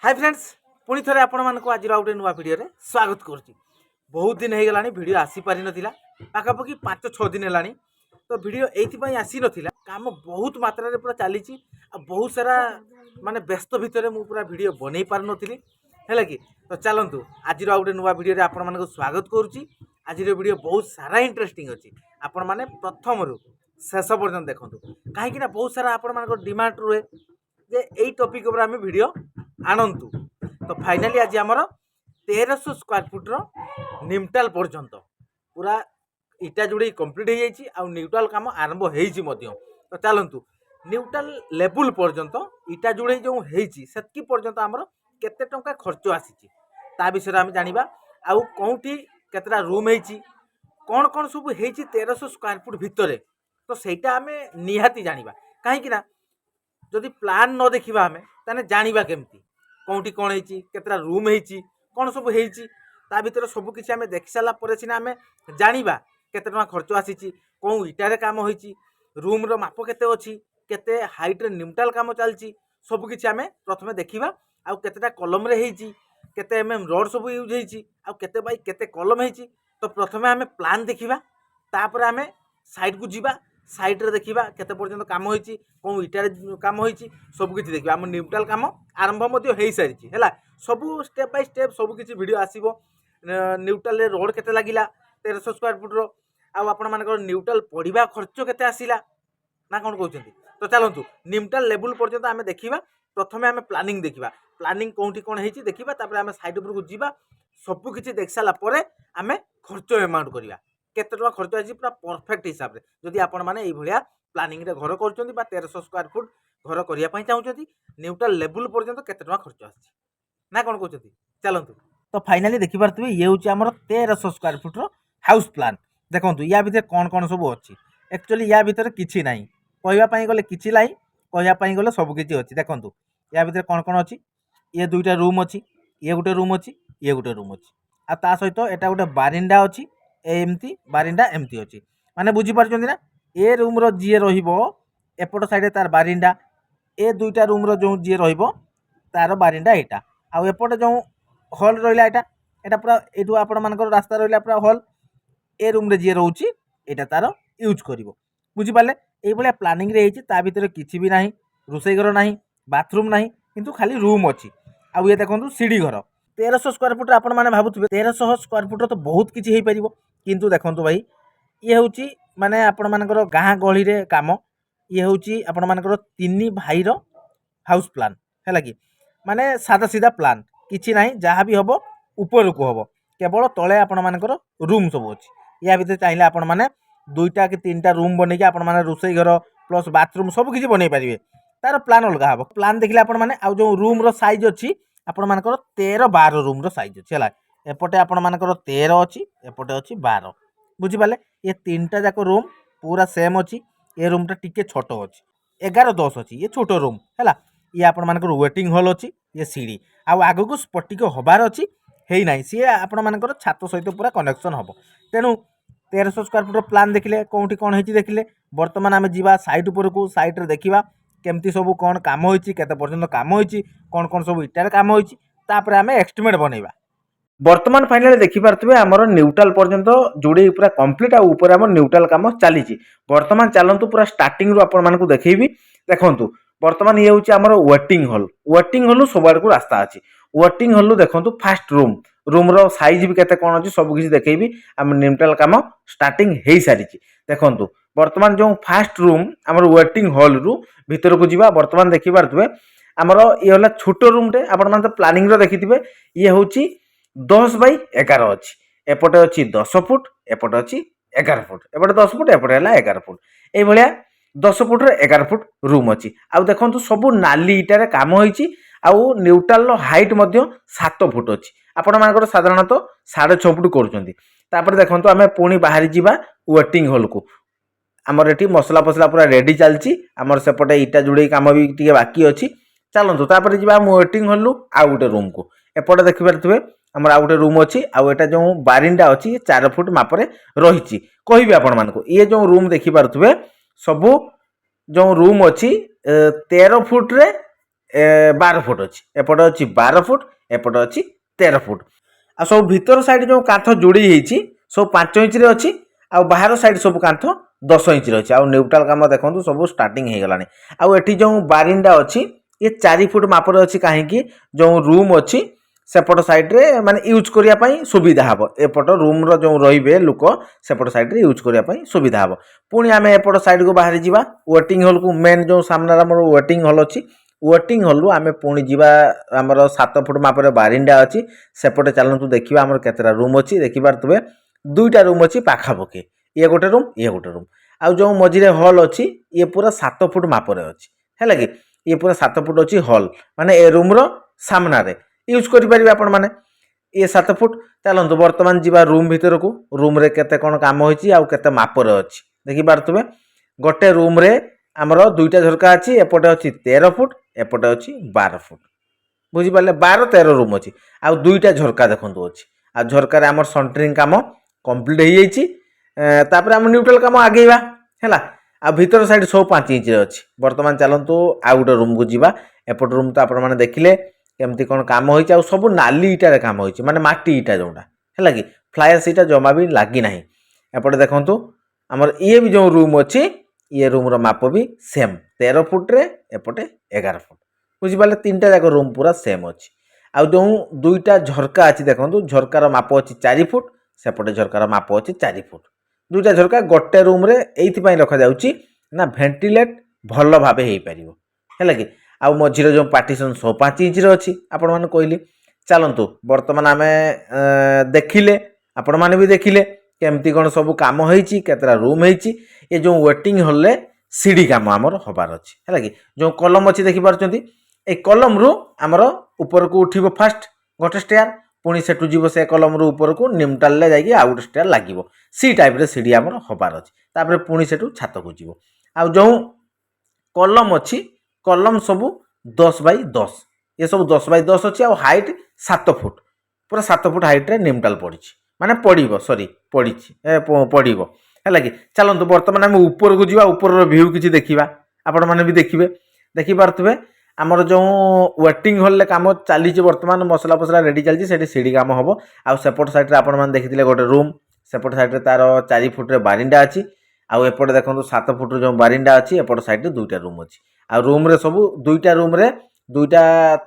Hi friends पुणी थे आपण मानक आज गोटे नुआ भिडियो स्वागत करुच्ची। बहुत दिन हो गला भिडियो आसी पारि नथिला, पाखापाखि 5-6 दिन है तो भिडियो ये आसी नथिला। काम बहुत मात्रा रे पूरा चली बहुत सारा माने व्यस्त भितर मु पूरा भिडियो बनै पार नथिली है कि। तो चलतु आज गोटे नुआ भिडियो आपण मानक स्वागत करुच्ची। आज भिडियो बहुत सारा इंटरेस्टिंग अच्छी, आपण माने प्रथम रु शेष पर्यंत देखंतु कहीं बहुत सारा आपण मानक डिमांड रुहे जे यही टॉपिक ऊपर आम वीडियो आणतु। तो फाइनाली आज आमर 1300 स्क्वायर फुट्र निमटाल पर्यंत पूरा इटा जोड़े कंप्लीट हो जाइए आ न्यूट्राल काम आरंभ हो। तो चलतु न्यूट्राल लेवल पर्यंत इटा जोड़े जो होती पर्यंत आमर केते टंका खर्च आसी ता विषय आम जाना आउ कौटी केतटा रूम होती कौन कौन सब हो 1300 स्क्वायर फुट भितर। तो सहीटा आम निहाती जाना कहीं जदि प्लान न देखा आम ताने जानिबा केमती कौटी कौन होती केतटा रूम होती कौन सब होती ता भीतर सब किसी आम देख सारा पर सीना आम जानिबा केते टंका खर्च आसी कौन इटारे काम होती रूम रो माप केते अच्छी केते हाइट रे निमटाल काम चलती सब किसी आम प्रथम देखा आउ केतेटा कलम रे होती केते एमएम रड सब यूज होती आउ केते बाई केते कलम होती। तो प्रथम आम प्लान देखा तापर आम साइड को जीवा साइड रे देखा केते पर्यंत काम होती कौन इटारे काम होती सब किसी देखा आम न्यूट्राल काम आरंभ हो सारी है सब स्टेप बाय स्टेप सब किसी वीडियो आसो। न्यूट्राल रोड केते लगिला 1300 स्क्वायर फुट्र आपण मानकर न्यूट्राल पढ़ा खर्च केते आसिला ना कौन कहते। तो चलतु न्यूट्राल लेवल पर्यंत आम देखा प्रथम आम प्लानिंग देखा प्लानिंग कौटी कौन होती देखा तापर आम साइड उपरको जीवा सब किसी देख सारापर आम खर्च एमाउंट करवा केते टका खर्च आसी पूरा परफेक्ट हिसाब से जदि आपण माने एई भलिया प्लानिंग रे घर करछन्ती बा 1300 स्क्वायर फुट घर करिया पई चाहउछन्ती न्यूट्रल लेवल पर्यंत केते टका खर्च आसी ना कोन कहउछन्ती। चलंतु तो फाइनली देखि पारतबे ये होची हमर 1300 स्क्वायर फुट रो हाउस प्लान। देखंतु या भीतर कोन कोन सब अछि एक्चुअली या भीतर किछि नाही कहबा पई गले किछि लाई कहबा पई गले सब किछि अछि। देखंतु या भीतर कोन कोन अछि ये दुईटा रूम अछि ये गुटे रूम अछि ये गुटे रूम अछि आ ता सहित एटा गुटे बारिंडा अछि एमती बारिंडा एमती अच्छी माने बुझी पार्छन्ती ना ए रूम रो जी रहिबो एपट साइड तार बारिंडा ए दुईटा रूम रो जो जी रहिबो तार बारिंडा एटा आ एपट जो हॉल रहिला एटा एटा पूरा एटू आपण मानकर रास्ता रहिला पूरा हॉल ए रूम रे जी रहउची एटा तार यूज करिवो बुझी पाले एई भलिया प्लानिंग रे हेची ता भीतर किछि भी नाही रोसई घर नाही बाथरूम नाही किंतु खाली रूम अछि आ ये देखंतु सीढ़ी घर 1300 स्क्वायर फुट आपण माने भाबुथिबे 1300 स्क्वायर फुट तो बहुत किछि हेई परिबो किंतु देखंतु भाई ये हूँ माने आपण मानकर गाँ गहली रे काम ये हूँ आपण मानकर 3 भाई रो हाउस प्लान है कि माने सादा सीधा प्लान किछि नाही जहाँ भी हबो ऊपर को हबो केवल तले आपण मानकर रूम सब अछि या भीतर चाहिले आपण माने 2टा कि 3टा रूम बनै के आपण माने रोसई घर प्लस बाथरूम सब किछि बनै परिबे तार प्लान अलगा हबो। प्लान देखले आपण माने आ जो रूम रो साइज अछि आपण मानकर 13-12 रूम रो साइज अछि हला एपटे आपण मानकर 13 अछि एपटे अछि 12 बुझी पाले ये 3टा जाक रूम पूरा सेम अच्छी ये रूम टा टिके छोट अच्छी 11-10 अच्छी ये छोट रूम है ये आपण मानकर वेटिंग हॉल अच्छी ये सीढ़ी आग को स्पटिक हबार अच्छी है ना सी आपण मानकर छात सहित पूरा कनेक्शन हम तेणु 1300 स्क्वायर फुट प्लान देखिले कौटी कौन होती देखिले बर्तमान आम जा साइड उपरकू साइड रे देखा केमती सब कौन काम होती केते पर्यंत काम होती कौन कौन सब इटार काम होती तापर आम एस्टिमेट बनैबा। बर्तमान फाइनली देखिपे आमर न्यूट्राल पर्यंत जोड़े पूरा कंप्लीट आपर आम न्यूट्राल कम चली बर्तमान चलतु पूरा स्टार्टिंग रू आपण मानकु देखैबी। देखंतु बर्तमान ये हूँ आमर वेटिंग हॉल सब आड़ को रास्ता अच्छी वेटिंग हॉल देखंतु फास्ट रूम रो साइज भी केते कोन अछि सब किछि देखैबी आम न्यूट्राल काम स्टार्टिंग हेई सारी देखंतु बर्तमान जो फास्ट रूम आमर वेटिंग हॉल रु भीतर को जीवा बर्तमान देखि पारथुबे आमर ये होला छोटो रूम टे आपण मान प्लानिंग रो देखिथिबे ये होची 10/11 अच्छी एपटे अच्छी 10 फुट एपटे अच्छी 11 फुट एपटे 10 फुट एपटे है 11 फुट ये भाया 10 फुट 11 फुट रूम अच्छी आउ देखो सब नाली इटारे कम होती आउ न्यूट्राल हाइट 7 फुट अच्छी आपण मानकर साधारणतः 6.5 फुट कर देखो आम पुणी बाहरी जावा वेटिंग हॉल को आमर एटी मसला फसला पूरा रेडी चलती आमर सेपटे इटा जोड़े कम भी टे बाकी अच्छी चलतु तापर जी वेटिंग हॉल रु आउ गोटे रूम को एपटे देखिपे आमर आउ गोटे रूम अच्छी आटा जो बारिंडा अच्छी 4 फुट मापरे रही कहबी आपण मानक ये जो रूम देखिपे सबू जो रूम अच्छी 13 फुट रे 12 फुट अच्छी एपटे अच्छी 12 फुट एपटे अच्छी 13 फुट आ सब भीतर साइड जो कांथ जोड़ी होती सब 5 इंच रे अच्छी आ बाहर साइड सब कांथ 10 इंच रे अच्छी आ न्यूट्राल काम देखो सब स्टार्टिंग हो गलानी आ एठी जो बारिंडा अच्छी ये 4 फुट मापर अच्छी कहीं जो रूम अच्छी सेपट साइड रे माने यूज करिया पई सुविधा हबो एपट रूम रो जो रहिबे लोक सेपट साइड रे यूज करिया पई सुविधा हबो पुणी आमे एपट साइड को बाहर जीवा वेटिंग हॉल को मेन जो सामने हमर वेटिंग हॉल अच्छी वेटिंग हॉल आमे पुणी जीवा हमर 7 फुट मापर बारिंडा अच्छी सेपटे चलंतु देखिबा हमर केतरा रूम अच्छी देखिबार तुबे दुईटा रूम अच्छी पाखा पके ये गोटे रूम आ जो मझिरे हॉल अच्छी ये पूरा 7 फुट मापर अच्छी हैला कि ये पूरा 7 फुट अच्छी हॉल माने ए रूम रो सामना रे यूज करि परिबे आपण माने ये 7 फुट चलंतु वर्तमान जीवा रूम भीतर को रूम रे केते कोन काम होईची आ केते मापर अच्छी देखि पारतुबे गोटे रूम रे हमर दुईटा झरका अच्छी एपटे अच्छी 13 फुट एपटे अच्छी 12 फुट बुझी पाले 12 13 रूम अच्छी आ दुईटा झरका देखंतु अच्छी आ झरका रे हमर सेंटरिंग काम कंप्लीट हो जाईची तापर हम न्यूट्रल काम आगेइबा हैला आ भीतर साइड सब 5 इंच रे अच्छी वर्तमान चलंतु आ गोटे रूम को जीवा एपट रूम तो आपण माने देखिले केमती कौन काम होईची आ सब नाली इटा रे काम होईची माने माटी इटा जोंडा हैला कि फ्लायर्स इटा जमा भी लागी नाही एपटे देखंतु हमर ये भी जो रूम अच्छी ये रूम रो माप भी सेम 13 फुट रे एपटे 11 फुट बुझी पाले तीनटा जाक रूम पूरा सेम अच्छी आ जो दुईटा झरका अच्छी देखंतु झरकार माप अच्छी 4 फुट सेपटे झरकार माप अच्छी 4 फुट दुईटा झरका गोटे रूम रे एइथि पई रखा जाउची ना वेंटिलेट भल भाबे हेई परिबो हैला कि आ मझिरे जो पार्टीशन 5 इंच रे अच्छी आपण माने कहली चलंतु वर्तमान आमे देखिले आपण माने भी देखिले केमती कौन सब काम होईची केतरा रूम होईची ये जो वेटिंग हॉल रे सीढ़ी काम हमर होबार अछि हैला कि जो कलम अछि देखि पारचंती ए कलम रु हमर ऊपर को उठिबो फास्ट गोटे स्टेयर पुणी सेटु जीवो से कलम रु ऊपर को निमटाल ले जाई आउट स्टेयर लागिवो सी टाइप रे सीढ़ी हमर होबार अछि तापर पुणी सेटु छात को जीवो आ जो कलम अछि कलम सब 10 बाई 10 ये सब 10 बाई 10 अच्छी आ हाइट 7 फुट पूरा 7 फुट हाइट रे निमटाल पड़ी माने पड़ीबो सॉरी पड़ी पड़ीबो हैला कि चलंतु वर्तमान हम ऊपर को जीवा ऊपर रो व्यू किछि देखिबा आपण माने भी देखिबे देखि पारथुबे हमर जो वेटिंग हॉल ले काम चली वर्तमान मसला फसला रेडी चलची सेठी सीढ़ी काम हबो आ सेपट साइड रे आपण माने देखिथिले गोटे रूम सेपट साइड रे तार 4 फुट रे बारिंडा अछि आ एपटे देखंतु 7 फुट जो बारिंडा अछि एपट साइड रे दुईटा रूम अछि आ रूम रे सब दुईटा रूम रे दुईटा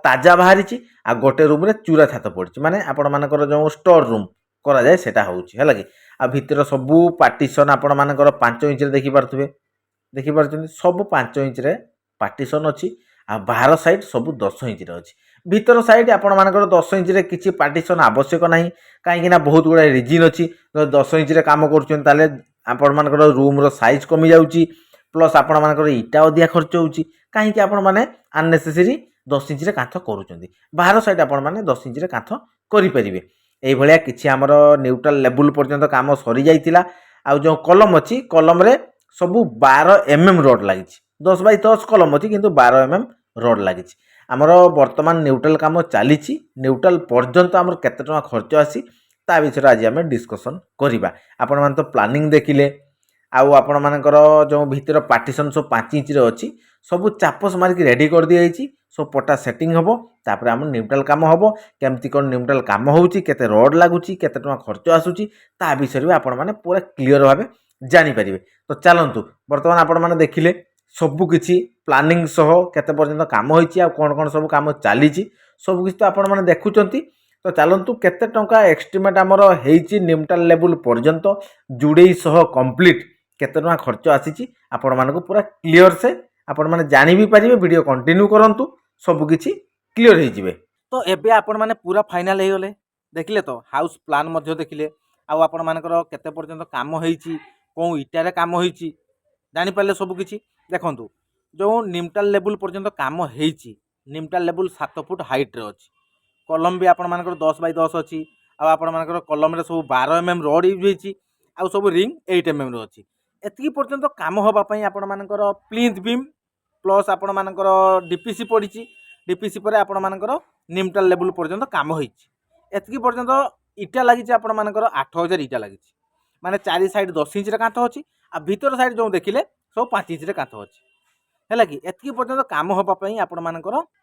ताजा बाहरिची आ गोटे रूम रे चूरा छात पड़छि माने आपण मानकर जो स्टोर रूम करा जाय सेटा होउछि हैला कि आ भीतर सब पार्टीशन आपण मानकर 5 इंच रे देखि पारछिन सब 5 इंच रे पार्टीशन अछि आ बाहर साइड सब 10 इंच रे अछि भीतर साइड आपण मानकर 10 इंच रे किछि पार्टीशन आवश्यक नाही काहे कि ना बहुत गुडा रीजन अछि 10 इंच रे काम करछन ताले आपण मानकर रूम रो साइज कमी जाउछि प्लस आपण मानकर इटा अधिया खर्च होउछि काहे कि आपण माने अननेसेसरी 10 इंच रे कांथ करूछंती बाहर साइड आपण माने 10 इंच रे कांथ करि परिबे एई भलिया किछि हमर न्यूट्रल लेवल पर्यंत काम सरी जाइतिला आ जो कलम अछि कलम रे सब 12 एमएम रोड लागिछि 10 बाई 10 कलम अछि किंतु 12 एमएम रोड लागिछि हमर वर्तमान न्यूट्रल काम चलीछि न्यूट्रल पर्यंत हमर केते टका खर्च आसी ता विषय आज हम डिस्कशन करिबा आपण मान तो प्लानिंग देखिले आउ आपण मानकर जो भीतर पार्टीशन सब 5 इंच रे अछि सब चापस मारिक रेडी कर दिया जाइछि सब पटा सेटिंग हबो तापर हम न्यूट्रल काम हबो केमती कोन न्यूट्रल काम होउछि केते रोड लागुछि केते टका खर्च आसुछि ता विषय में आपण माने पूरा क्लियर भाबे जानि परिबे तो चलंतु वर्तमान आपण माने देखिले सब किछि प्लानिंग सह केते पर्यंत काम होइछि आ कोन कोन सब काम चलीछि सब किछि तो आपण माने देखुचंती तो चलंतु केते टंका एस्टिमेट हमर हेइछि न्यूट्रल लेवल पर्यंत जुडेई सह कंप्लीट केते टका खर्च आसीछि आपण मानको पूरा क्लियर से आपण माने जानि भी परिबे वीडियो कंटिन्यू करंतु सब किछि क्लियर हे जिवे तो एबे आपण माने पूरा फाइनल हे गले देखिले तो हाउस प्लान मध्ये देखिले आ आपण मानकर केते पर्यंत काम होइछि को इटारे काम होइछि जानि पाले सब किछि देखंतु जो निमटाल लेवल पर्यंत काम होइछि निमटाल लेवल 7 फुट हाइट रे अछि कलम भी आपण मानकर 10 बाई 10 अछि आ आपण मानकर कलम रे सब 12 एमएम रोड यूज होइछि आ सब रिंग 8 एमएम रो अछि एतकी पर्यंत काम होबा पई आपण मानकर प्लिंथ बीम प्लस आपण मानकर डीपीसी पडिछि डीपीसी पर आपण मानकर निमटाल लेवल पर्यंत काम होइछि एतकी पर्यंत इटा लागिछि आपण मानकर 8000 इटा लागिछि माने चारि साइड 10 इंच रे कांथ अछि आ भीतर साइड जो देखिले सब 5 इंच रे कांथ अछि है कि एतिकी पर्यंत काम होगापी आपर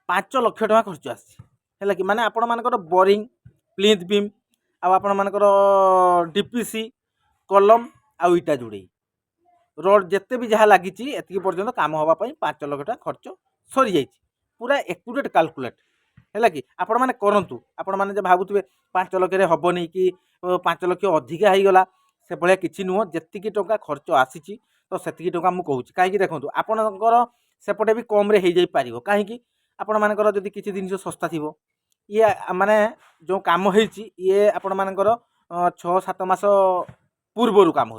5 लाख टका खर्च आसी कि माने आपण मानकर बोरिंग प्लिंथ बीम आपण मानकर डीपीसी कलम आउ इटा जोड़े रोड जिते भी जहाँ लगी एतिकी पर्यंत काम होगापी 5 लाख टका खर्च सरी जाइए पूरा एक्यूरेट कैलकुलेट है कि आपण मैंने करूँ आपण मैंने भावुए 5 लाख हेनी कि 5 लाख अधिका हो गला से भाया किसी नुह जी टंका खर्च आसी तो से टंका मुझे कहूँ कहीं देखो आपणकर सेपटे भी कम हो कहीं आपण मानकर जदि किसी जिन सस्ता थी ये माने जो काम ये आपण मानकर 6-7 मास पूर्वर काम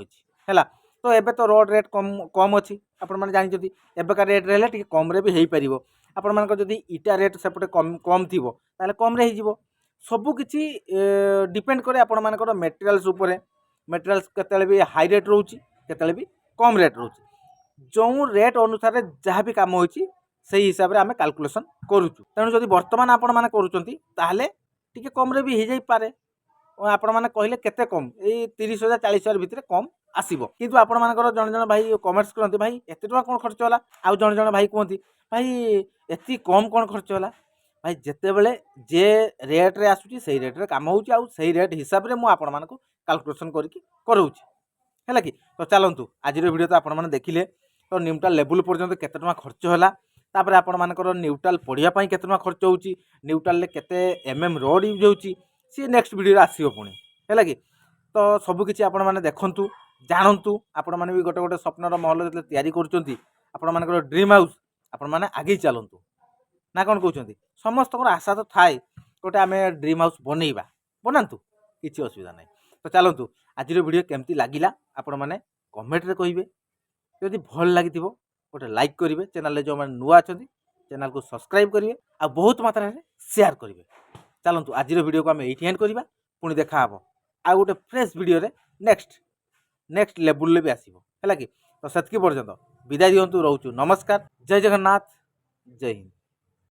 है तो एबे तो रोड रेट कम कम अच्छी आपण मैंने जानते एबेका रेट रहा टे कम भी हो पार आपण मानकर जदि इटा रेट सेपटे कम कम थी ताले कम रे हो सबू किसी डिपेंड करे आपण मानकर मटेरियल्स उपरे मटेरियल्स केतले भी हाई रेट रोची केतले भी कम रेट रोची जो रेट अनुसार जहाँ भी काम होची सही हिसाब से आम कैलकुलेशन करुचु तेणु जदि वर्तमान आपण मैंने करुँचे टी कम रे भी हो जाई पारे आपण मैंने कहले केते कम ये 30,000 40,000 भितर कम आसब किंतु आपण मानकर जन जन भाई कमेंट्स करते भाई एत टका कौन खर्च होला आउ जन जन भाई कहते भाई एति कम कौन खर्च होला भाई जिते बड़े जे रेट रे आसुची से रेट रे काम होउची आउ से रेट हिसाब रे मु आपण मानको कैलकुलेशन करके कराउची है कि तो चलतु आज वीडियो तो आपण मैंने देखिले तो न्यूट्रल लेवल पर्यंत केते टका खर्च होला तापर आपण मानकर न्यूट्रल पढ़िया पई केते टका खर्च होउची न्यूट्रल ले केते एमएम रोड यूज होउची सी नेक्स्ट वीडियो आसीबो पुणी है कि तो सब किछि आपण माने देखंतु जानंतु आपण माने भी गोटे गोटे स्वप्नर महल जते तैयारी करूचंती आपण मानकर ड्रीम हाउस आपण माने आगे चलंतु ना कौन कहते समस्त आशा तो थाए गोटे आम ड्रीम हाउस बनइबा बनातु किसी असुविधा ना तो चलतु आज वीडियो केमती लगिला आपण मैंने कमेंट रे कहिबे जदि भल लगी गोटे लाइक करेंगे चैनल जो मैंने नुआ अच्छा चैनल को सब्सक्राइब करेंगे आ बहुत मात्रा में शेयर करेंगे चलतु आज वीडियो को आम ये एंड करवा पुणी देखा आ गोटे फ्रेश वीडियो रे नेक्स्ट लेवल भी आसो है कि तो से पर्यंत विदाय दिंतु रोचु नमस्कार जय जगन्नाथ जय हिंद।